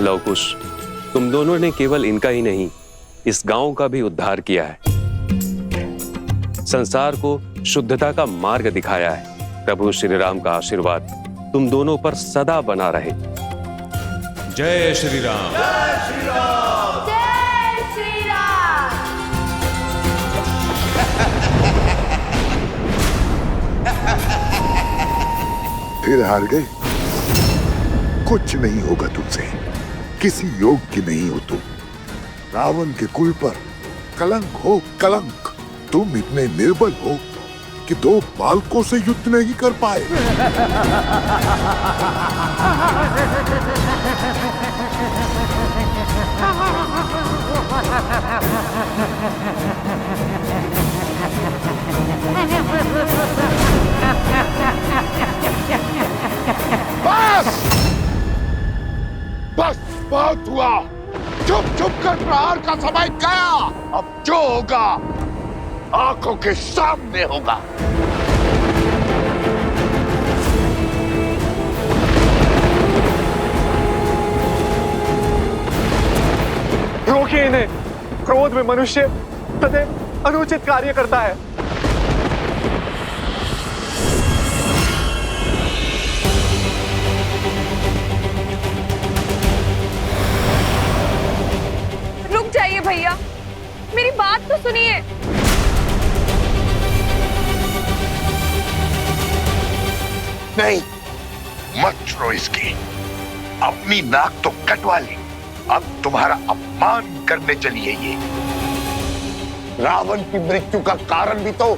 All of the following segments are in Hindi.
लवकुश, तुम दोनों ने केवल इनका ही नहीं, इस गांव का भी उद्धार किया है, संसार को शुद्धता का मार्ग दिखाया है। प्रभु श्री राम का आशीर्वाद तुम दोनों पर सदा बना रहे। जय श्री राम। जय श्री राम। जय श्री राम। फिर हार गए? कुछ नहीं होगा तुमसे, किसी योग की नहीं हो तुम। रावण के कुल पर कलंक हो कलंक। तुम इतने निर्बल हो कि 2 बालकों से युद्ध नहीं कर पाए। बस बस, बहुत हुआ। चुप चुप कर प्रहार का समय गया। अब जो होगा आंखों के सामने होगा। रोकिए इन्हें। क्रोध में मनुष्य सदैव अनुचित कार्य करता है। रुक जाइए भैया, मेरी बात तो सुनिए। नहीं, मत छुड़ो इसकी। अपनी नाक तो कटवा ली, अब तुम्हारा अपमान करने चली है ये। रावण की मृत्यु का कारण भी तो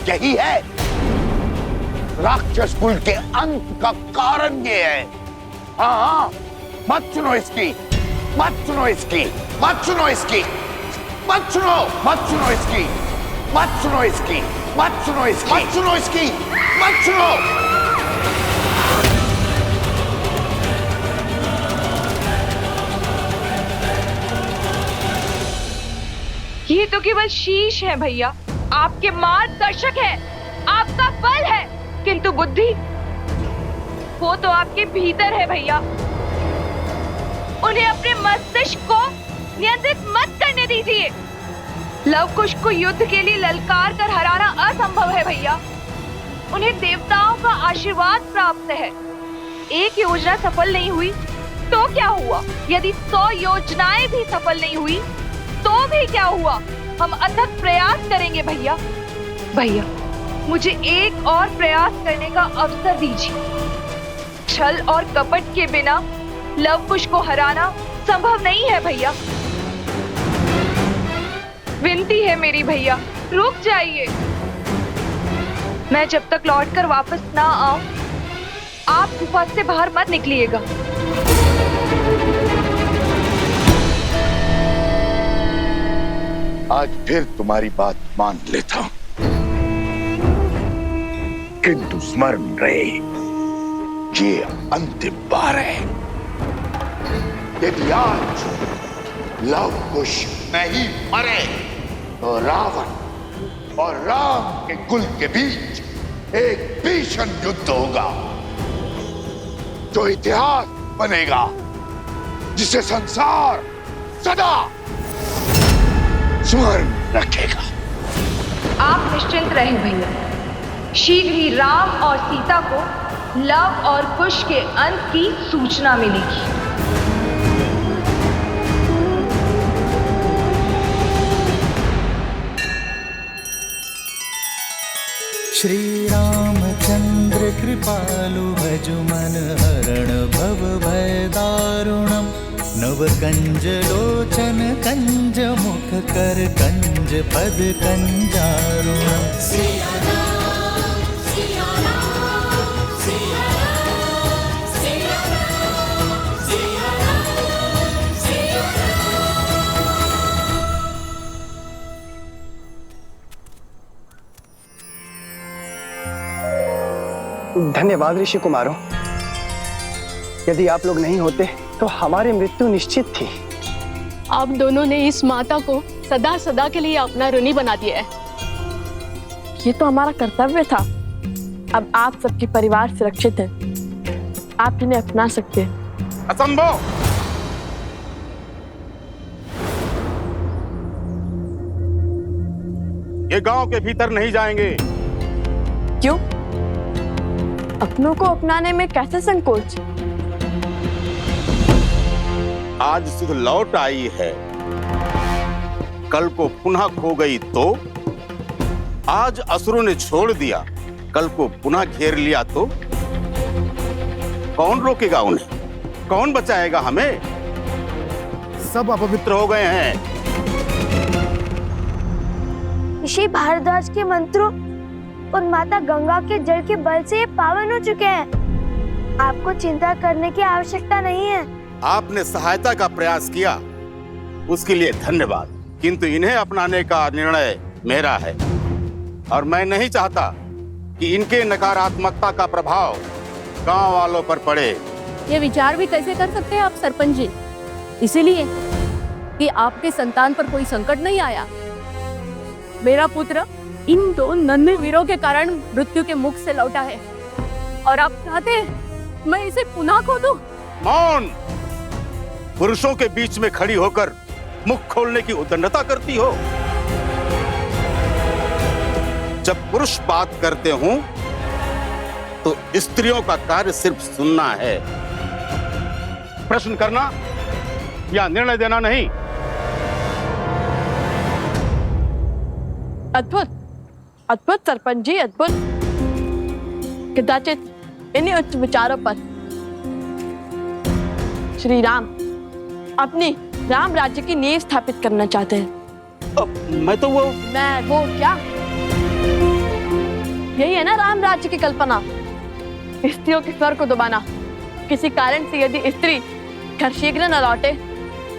यही है। राक्षस कुल के अंत का कारण ये है। हाँ हाँ, मत सुनो इसकी, मत सुनो इसकी, मत सुनो इसकी, मत सुनो, मत सुनो इसकी, मत सुनो इसकी, मत सुनो इसकी, मत सुनो इसकी, मत सुनो। ये तो केवल शीश है भैया, आपके मार्गदर्शक है, आपका बल है, किंतु बुद्धि वो तो आपके भीतर है भैया। उन्हें अपने मस्तिष्क को नियंत्रित मत करने दीजिए। लवकुश को युद्ध के लिए ललकार कर हराना असंभव है भैया। उन्हें देवताओं का आशीर्वाद प्राप्त है। एक योजना सफल नहीं हुई तो क्या हुआ? यदि 100 योजनाएं भी सफल नहीं हुई तो भी क्या हुआ? हम अथक प्रयास करेंगे भैया। भैया, मुझे एक और प्रयास करने का अवसर दीजिए। छल और कपट के बिना लवकुश को हराना संभव नहीं है भैया। विनती है मेरी भैया, रुक जाइए। मैं जब तक लौटकर वापस ना आऊं, आप गुफा से बाहर मत निकलिएगा। आज फिर तुम्हारी बात मान लेता हूं, किंतु स्मरण रहे, ये अंतिम बार है। यदि आज लवकुश नहीं मरे तो रावण और राम के कुल के बीच एक भीषण युद्ध होगा, जो इतिहास बनेगा, जिसे संसार सदा स्मरण रखेगा। आप निश्चिंत रहें भैया, शीघ्र ही राम और सीता को लव और कुश के अंत की सूचना मिलेगी। श्री रामचंद्र कृपालु भजु मन हरण भव भय दारुणम। नव कंज लोचन कंज मुख कर कंज पद कंजारुणम। धन्यवाद ऋषि कुमारों। यदि आप लोग नहीं होते तो हमारी मृत्यु निश्चित थी। आप दोनों ने इस माता को सदा सदा के लिए अपना ऋणी बना दिया है। ये तो हमारा कर्तव्य था। अब आप सबके परिवार सुरक्षित हैं, आप इन्हें अपना सकते हैं। असंभव, ये गांव के भीतर नहीं जाएंगे। क्यों? अपनों को अपनाने में कैसे संकोच? आज सुध लौट आई है, कल को पुनः खो गई तो? आज असुरों ने छोड़ दिया, कल को पुनः घेर लिया तो? कौन रोकेगा उन्हें? कौन बचाएगा हमें? सब अपवित्र हो गए हैं। ऋषि भारद्वाज के मंत्रों और माता गंगा के जल के बल से ये पावन हो चुके हैं। आपको चिंता करने की आवश्यकता नहीं है। आपने सहायता का प्रयास किया, उसके लिए धन्यवाद, किंतु इन्हें अपनाने का निर्णय मेरा है और मैं नहीं चाहता कि इनके नकारात्मकता का प्रभाव गांव वालों पर पड़े। ये विचार भी कैसे कर सकते हैं आप सरपंच जी? इसीलिए कि आपके संतान पर कोई संकट नहीं आया। मेरा पुत्र इन दो नन्हे वीरों के कारण मृत्यु के मुख से लौटा है और आप चाहते हैं मैं इसे पुनः खो दूं? मौन! पुरुषों के बीच में खड़ी होकर मुख खोलने की उद्दंडता करती हो। जब पुरुष बात करते हों तो स्त्रियों का कार्य सिर्फ सुनना है, प्रश्न करना या निर्णय देना नहीं। अद्भुत, अद्भुत सरपंच जी, अद्भुत। कदाचित इन्हीं उच्च विचारों पर श्री राम अपनी राम राज्य की नींव स्थापित करना चाहते हैं। मैं तो वो क्या? यही है ना राम राज्य की कल्पना? स्त्रियों के स्वर को दबाना। किसी कारण से यदि स्त्री घर शीघ्र न लौटे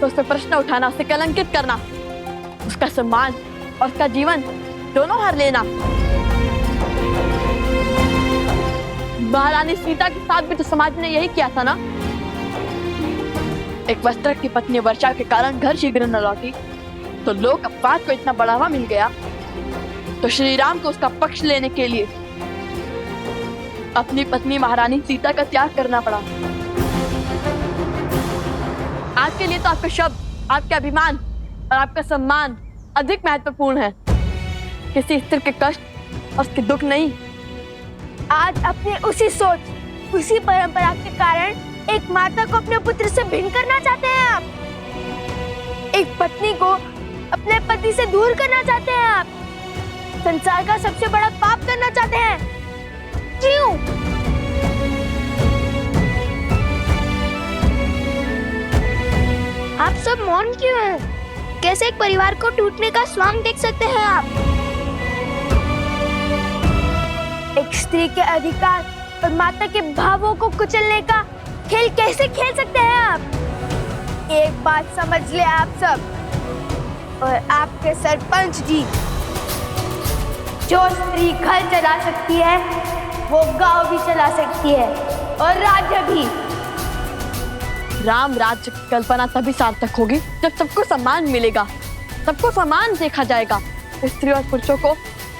तो उस पर प्रश्न उठाना, उसे कलंकित करना, उसका सम्मान और उसका जीवन दोनों हर लेना। महारानी सीता के साथ भी तो समाज ने यही किया था ना। एक वस्त्र की पत्नी वर्षा के कारण घर शीघ्र न लौटी तो लोक अपवाद को इतना बढ़ावा मिल गया, तो श्री राम को उसका पक्ष लेने के लिए अपनी पत्नी महारानी सीता का त्याग करना पड़ा। आज के लिए तो आपका शब्द, आपका अभिमान और आपका सम्मान अधिक महत्वपूर्ण है, किसी स्त्री के कष्ट और उसके दुख नहीं। आज अपने उसी सोच, उसी परंपरा के कारण एक माता को अपने पुत्र से भिन्न करना चाहते हैं आप। एक पत्नी को अपने पति से दूर करना चाहते हैं आप। संसार का सबसे बड़ा पाप करना चाहते हैं। क्यों? आप सब मौन क्यों हैं? कैसे एक परिवार को टूटने का स्वांग देख सकते हैं आप? एक स्त्री के अधिकार और माता के भावों को कुचलने का खेल कैसे खेल सकते हैं आप? एक बात समझ ले आप सब और आपके सरपंच जी, जो स्त्री घर चला सकती है वो गांव भी चला सकती है और राज्य भी। राम राज्य की कल्पना तभी सार्थक होगी जब सबको सम्मान मिलेगा, सबको समान देखा जाएगा, स्त्री और पुरुषों को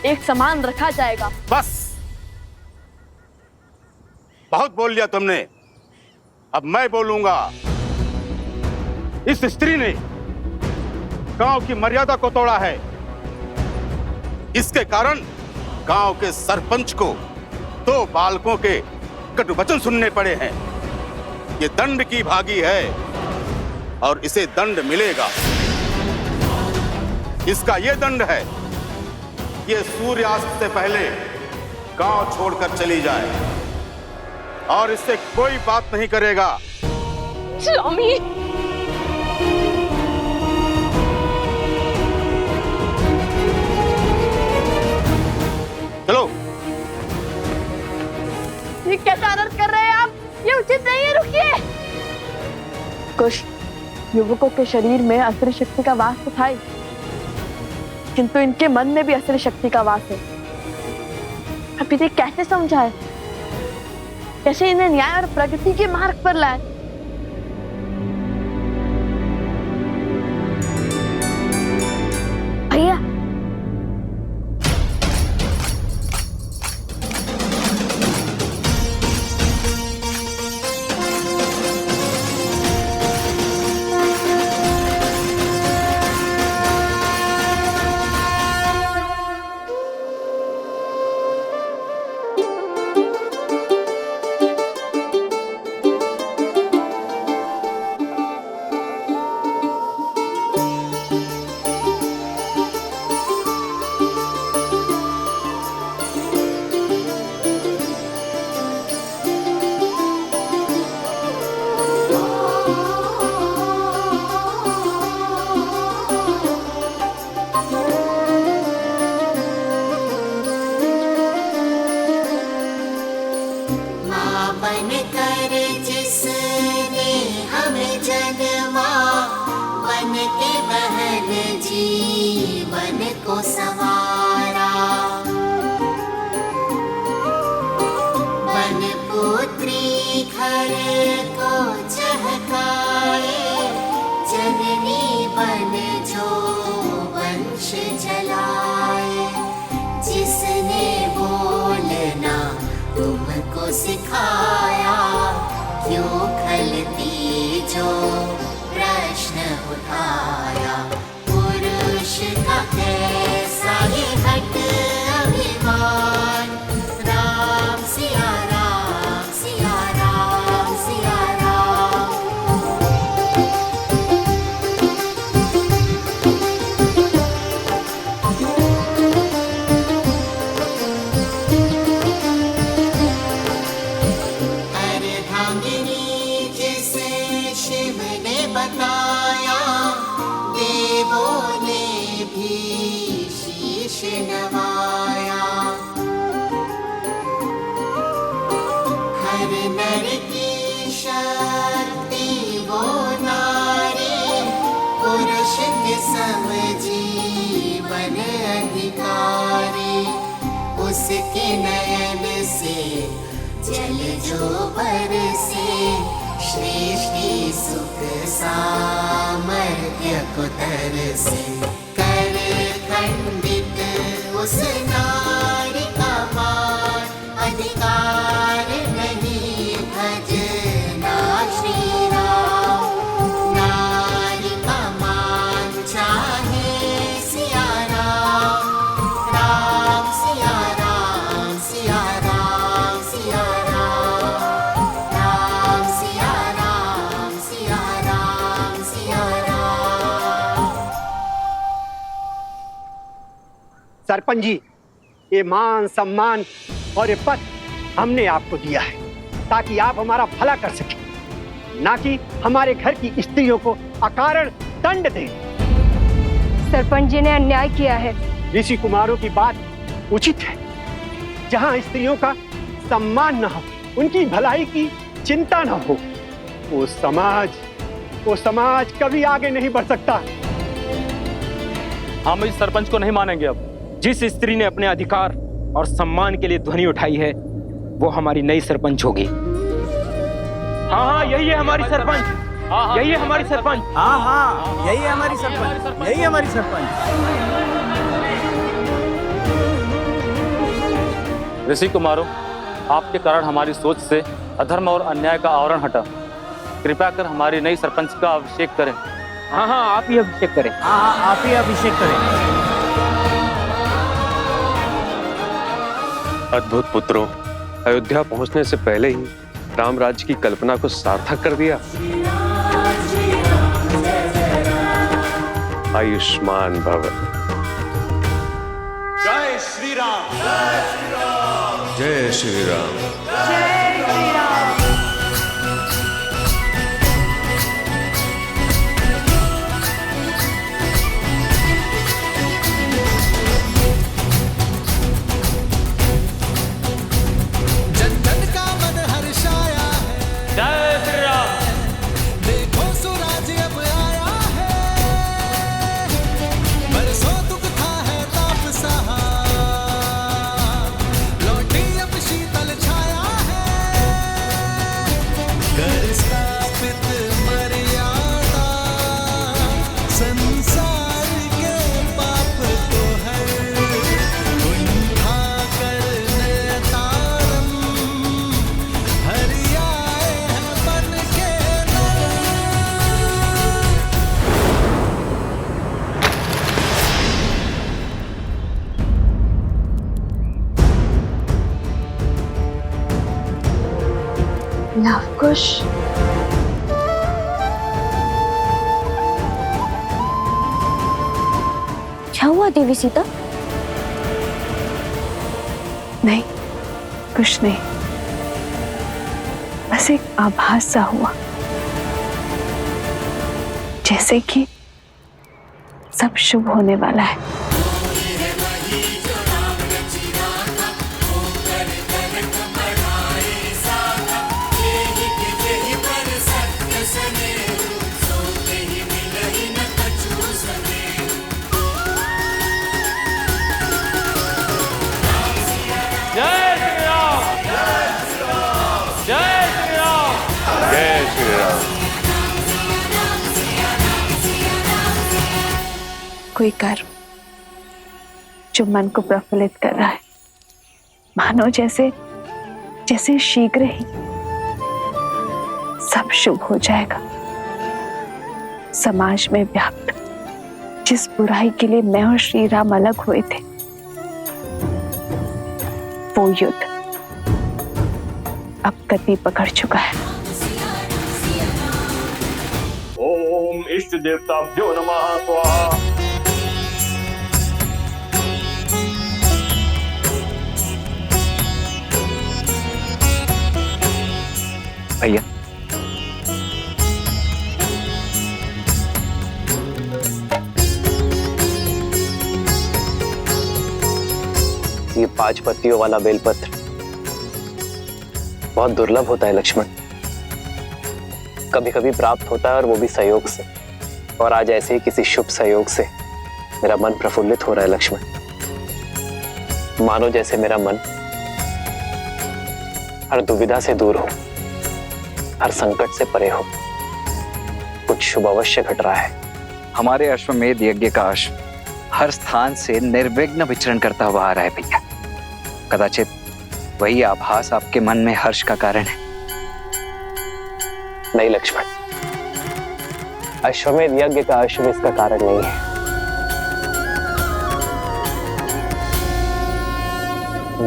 एक समान रखा जाएगा। बस, बहुत बोल लिया तुमने, अब मैं बोलूंगा। इस स्त्री ने गांव की मर्यादा को तोड़ा है। इसके कारण गांव के सरपंच को 2 बालकों के कटु वचन सुनने पड़े हैं। ये दंड की भागी है और इसे दंड मिलेगा। इसका ये दंड है, ये सूर्यास्त से पहले गांव छोड़कर चली जाए और इससे कोई बात नहीं करेगा। स्वामी, चलो। ये कैसा अनर्थ कर रहे हैं आप? ये उचित नहीं है, रुकिए। कुछ युवकों के शरीर में असुर शक्ति का वास तो था ही, किंतु इनके मन में भी असुर शक्ति का वास है। अब इसे कैसे समझाए, कैसे इन्हें न्याय और प्रगति के मार्ग पर लाए? भैया, को संवारा। वन पुत्री घर को चहकाए, जननी बन जो वंश चलाए। जिसने बोलना तुमको सिखाया, क्यों खलती जो प्रश्न उठाया। पुरुष का कैसा ये हट अभिमान, राम सिया राम सिया राम सिया राम। अर्धांगिनी जिसे शिव ने बताया, देवों ने भी शीश नवाया। हर नर की शक्ति वो नारी, पुरुष के सम जीवन अधिकारी। उसके नयन से जल जो बरसे, सृष्टि सुख सामर्थ्य को तरसे। कर खंडित उस नारी का मान, अधिकार नहीं भजना श्री राम। नारी का मान चाहे सिया राम, राम सिया राम सिया राम सिया राम, राम सिया राम सिया राम सिया राम। सरपंच जी, ये मान सम्मान और ये पद हमने आपको दिया है ताकि आप हमारा भला कर सकें, ना कि हमारे घर की स्त्रियों को अकारण दंड दें। सरपंच जी ने अन्याय किया है। ऋषि कुमारों की बात उचित है। जहाँ स्त्रियों का सम्मान न हो, उनकी भलाई की चिंता न हो, वो समाज कभी आगे नहीं बढ़ सकता। हम इस सरपंच को नहीं मानेंगे। अब जिस स्त्री ने अपने अधिकार और सम्मान के लिए ध्वनि उठाई है, वो हमारी नई सरपंच होगी। हाँ, यही है हमारी सरपंच। यही है हमारी सरपंच। हाँ, यही है हमारी सरपंच। यही हमारी सरपंच। ऋषि कुमारों, आपके कारण हमारी सोच से अधर्म और अन्याय का आवरण हटा। कृपया कर हमारी नई सरपंच का अभिषेक करें। हाँ, आप ही अभिषेक करें। हाँ, आप ही अभिषेक करें। अद्भुत पुत्रों, अयोध्या पहुंचने से पहले ही राम राज्य की कल्पना को सार्थक कर दिया। आयुष्मान भव। जय श्री राम, जय श्री राम, जय श्री राम। लवकुश, क्या हुआ देवी सीता? नहीं, कुछ नहीं, बस एक आभास सा हुआ, जैसे कि सब शुभ होने वाला है। कोई कर्म जो मन को प्रफुल्लित कर रहा है, मानो जैसे जैसे शीघ्र ही सब शुभ हो जाएगा। समाज में व्याप्त जिस बुराई के लिए मैं और श्री राम अलग हुए थे, वो युद्ध अब गति पकड़ चुका है। ओम इष्ट देवताभ्यो नमः स्वाहा। भैया ये 5 पत्तियों वाला बेलपत्र बहुत दुर्लभ होता है लक्ष्मण। कभी कभी प्राप्त होता है और वो भी सहयोग से, और आज ऐसे ही किसी शुभ सहयोग से मेरा मन प्रफुल्लित हो रहा है लक्ष्मण। मानो जैसे मेरा मन हर दुविधा से दूर हो, हर संकट से परे हो। कुछ शुभ अवश्य घट रहा है। हमारे अश्वमेध यज्ञ का अश्व हर स्थान से निर्विघ्न विचरण करता हुआ आ रहा है भैया। कदाचित वही आभास आपके मन में हर्ष का कारण है। नहीं लक्ष्मण, अश्वमेध यज्ञ का अश्व इसका कारण नहीं है।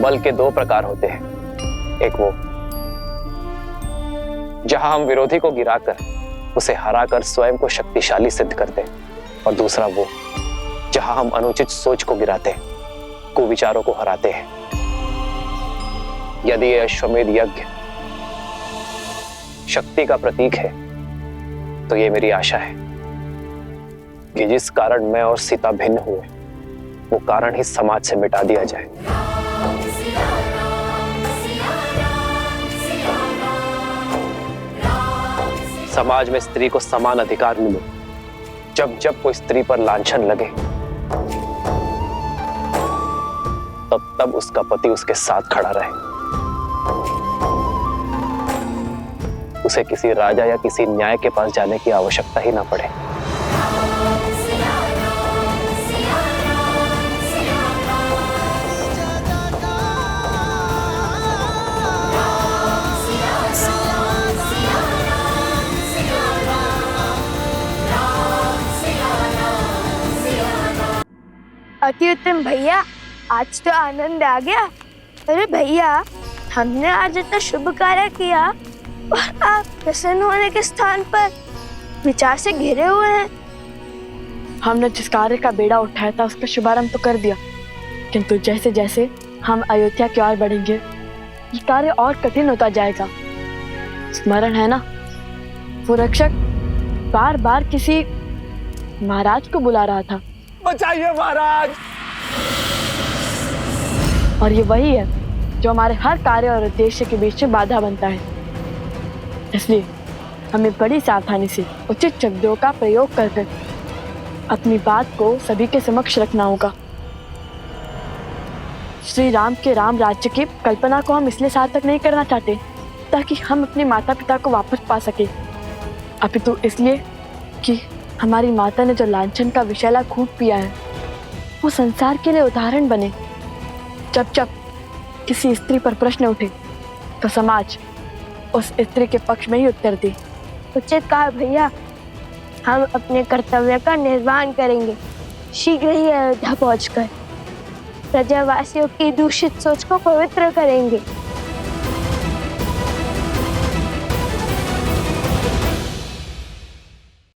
बल के 2 प्रकार होते हैं। एक वो जहां हम विरोधी को गिराकर उसे हराकर स्वयं को शक्तिशाली सिद्ध करते हैं, और दूसरा वो जहां हम अनुचित सोच को गिराते हैं, कुविचारों को हराते हैं। यदि यह अश्वमेध यज्ञ शक्ति का प्रतीक है, तो ये मेरी आशा है कि जिस कारण मैं और सीता भिन्न हुए, वो कारण ही समाज से मिटा दिया जाए। समाज में स्त्री को समान अधिकार मिले। जब जब कोई स्त्री पर लांछन लगे, तब तब उसका पति उसके साथ खड़ा रहे। उसे किसी राजा या किसी न्याय के पास जाने की आवश्यकता ही ना पड़े। अति उत्तम भैया, आज तो आनंद आ गया। अरे भैया, हमने आज इतना शुभ कार्य किया और आप प्रसन्न होने के स्थान पर विचार से घिरे हुए हैं। हमने जिस कार्य का बेड़ा उठाया था उसका शुभारंभ तो कर दिया, किंतु जैसे जैसे हम अयोध्या की ओर बढ़ेंगे, ये कार्य और कठिन होता जाएगा। स्मरण है ना, वो रक्षक बार बार किसी महाराज को बुला रहा था। बचाइए महाराज। और ये वही है जो हमारे हर कार्य और उद्देश्य के बीच में बाधा बनता है। इसलिए हमें बड़ी सावधानी से उचित शब्दों का प्रयोग कर अपनी बात को सभी के समक्ष रखना होगा। श्री राम के राम राज्य की कल्पना को हम इसलिए सार्थक नहीं करना चाहते ताकि हम अपने माता पिता को वापस पा सके, अपितु इसलिए कि हमारी माता ने जो लांछन का विषैला खूब पिया है, वो संसार के लिए उदाहरण बने। जब जब किसी स्त्री पर प्रश्न उठे तो समाज उस स्त्री के पक्ष में ही उत्तर दे। उचित कहा भैया, हम अपने कर्तव्य का निर्वहन करेंगे। शीघ्र ही अयोध्या पहुंचकर प्रजावासियों की दूषित सोच को पवित्र करेंगे।